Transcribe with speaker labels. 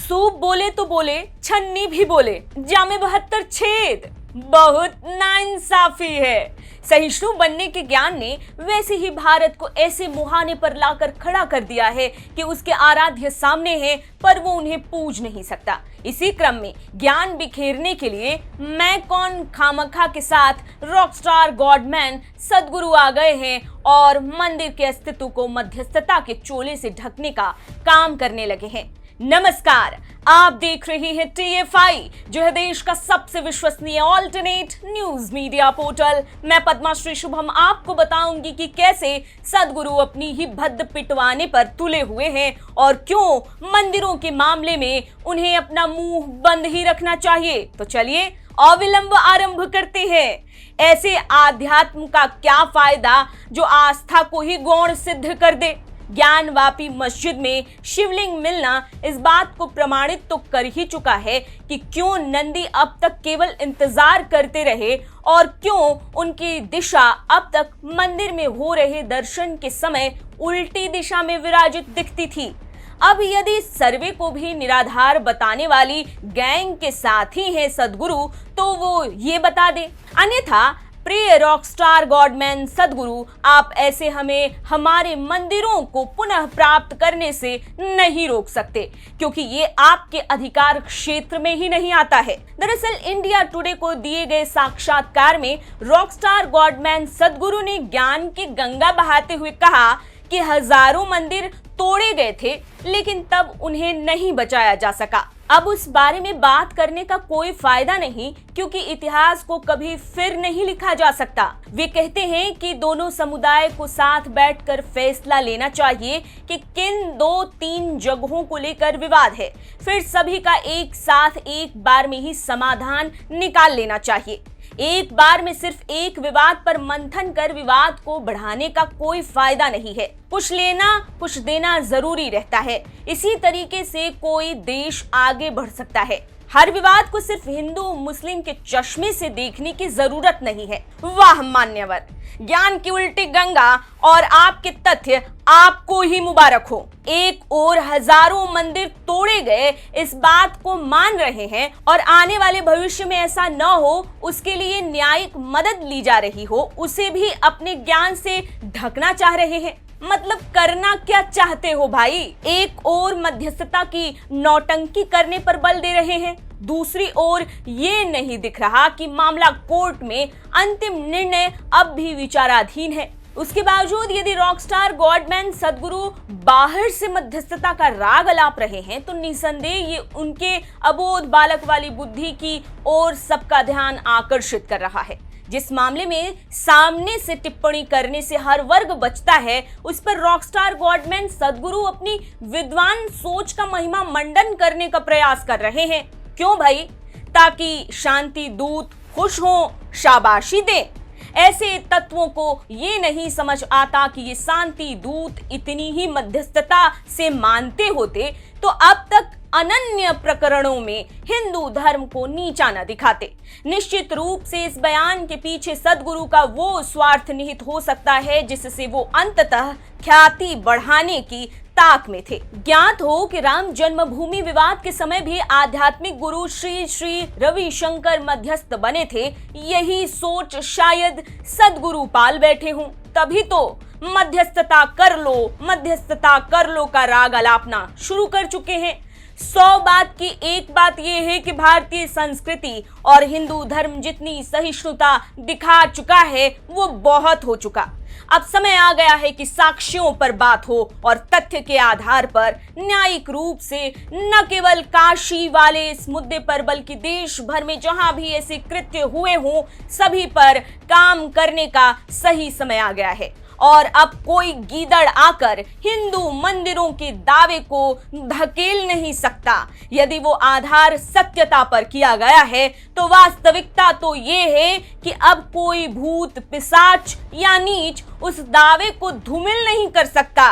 Speaker 1: Soup बोले तो बोले, छन्नी भी बोले, जामे 72 छेद। बहुत नाइंसाफी है। सहिष्णु बनने के ज्ञान ने वैसे ही भारत को ऐसे मुहाने पर लाकर खड़ा कर दिया है कि उसके आराध्य सामने हैं, पर वो उन्हें पूज नहीं सकता। इसी क्रम में ज्ञान बिखेरने के लिए मैं कौन खामखा के साथ रॉकस्टार गॉडमैन सदगुरु आ गए हैं और मंदिर के अस्तित्व को मध्यस्थता के चोले से ढकने का काम करने लगे हैं। नमस्कार, आप देख रहे हैं TFI, जो है देश का सबसे विश्वसनीय ऑल्टरनेट न्यूज मीडिया पोर्टल। मैं पद्माश्री शुभम आपको बताऊंगी कि कैसे सदगुरु अपनी ही भद्द पिटवाने पर तुले हुए हैं और क्यों मंदिरों के मामले में उन्हें अपना मुंह बंद ही रखना चाहिए। तो चलिए अविलंब आरंभ करते हैं। ऐसे आध्यात्म का क्या फायदा जो आस्था को ही गौण सिद्ध कर दे। ज्ञानवापी मस्जिद में शिवलिंग मिलना इस बात को प्रमाणित तो कर ही चुका है कि क्यों नंदी अब तक केवल इंतजार करते रहे और क्यों उनकी दिशा अब तक मंदिर में हो रहे दर्शन के समय उल्टी दिशा में विराजित दिखती थी। अब यदि सर्वे को भी निराधार बताने वाली गैंग के साथ ही है सदगुरु, तो वो ये बता दे। अन्यथा प्रिय रॉकस्टार गॉडमैन सदगुरु, आप ऐसे हमें हमारे मंदिरों को पुनः प्राप्त करने से नहीं रोक सकते, क्योंकि ये आपके अधिकार क्षेत्र में ही नहीं आता है। दरअसल इंडिया टुडे को दिए गए साक्षात्कार में रॉकस्टार गॉडमैन सदगुरु ने ज्ञान की गंगा बहाते हुए कहा कि हजारों मंदिर तोड़े गए थे, लेकिन तब उन्हें नहीं बचाया जा सका। अब उस बारे में बात करने का कोई फायदा नहीं, क्योंकि इतिहास को कभी फिर नहीं लिखा जा सकता। वे कहते हैं कि दोनों समुदाय को साथ बैठकर फैसला लेना चाहिए कि किन 2-3 जगहों को लेकर विवाद है, फिर सभी का एक साथ एक बार में ही समाधान निकाल लेना चाहिए। एक बार में सिर्फ एक विवाद पर मंथन कर विवाद को बढ़ाने का कोई फायदा नहीं है। कुछ लेना कुछ देना जरूरी रहता है। इसी तरीके से कोई देश आगे बढ़ सकता है। हर विवाद को सिर्फ हिंदू मुस्लिम के चश्मे से देखने की जरूरत नहीं है। वाह मान्यवर, ज्ञान की उल्टी गंगा और आपके तथ्य आपको ही मुबारक हो। एक और हजारों मंदिर तोड़े गए इस बात को मान रहे हैं और आने वाले भविष्य में ऐसा न हो उसके लिए न्यायिक मदद ली जा रही हो, उसे भी अपने ज्ञान से ढकना चाह रहे हैं। मतलब करना क्या चाहते हो भाई? एक और मध्यस्थता की नौटंकी करने पर बल दे रहे हैं, दूसरी ओर ये नहीं दिख रहा कि मामला कोर्ट में अंतिम निर्णय अब भी विचाराधीन है। उसके बावजूद यदि रॉकस्टार गॉडमैन सदगुरु बाहर से मध्यस्थता का राग अलाप रहे हैं, तो निसंदेह ये उनके अबोध बालक वाली बुद्धि की ओर सबका ध्यान आकर्षित कर रहा है। जिस मामले में सामने से टिप्पणी करने से हर वर्ग बचता है, उस पर रॉकस्टार गॉडमैन सदगुरु अपनी विद्वान सोच का महिमा मंडन करने का प्रयास कर रहे हैं। क्यों भाई? ताकि शांति दूत खुश हों, शाबाशी दें। ऐसे तत्वों को ये नहीं समझ आता कि ये शांति दूत इतनी ही मध्यस्थता से मानते होते तो अब तक अनन्य प्रकरणों में हिंदू धर्म को नीचा न दिखाते। निश्चित रूप से इस बयान के पीछे सदगुरु का वो स्वार्थ निहित हो सकता है जिससे वो अंततः ख्याति बढ़ाने की ताक में थे। ज्ञात हो कि राम जन्मभूमि विवाद के समय भी आध्यात्मिक गुरु श्री श्री रविशंकर मध्यस्थ बने थे। यही सोच शायद सदगुरु पाल बैठे हों, तभी तो मध्यस्थता कर लो का राग अलापना शुरू कर चुके हैं। 100 बात की एक बात यह है कि भारतीय संस्कृति और हिंदू धर्म जितनी सहिष्णुता दिखा चुका है वो बहुत हो चुका। अब समय आ गया है कि साक्ष्यों पर बात हो और तथ्य के आधार पर न्यायिक रूप से न केवल काशी वाले इस मुद्दे पर बल्कि देश भर में जहां भी ऐसे कृत्य हुए हों सभी पर काम करने का सही समय आ गया है। और अब कोई गीदड़ आकर हिंदू मंदिरों के दावे को धकेल नहीं सकता। यदि वो आधार सत्यता पर किया गया है तो वास्तविकता तो ये है कि अब कोई भूत पिशाच या नीच उस दावे को धूमिल नहीं कर सकता।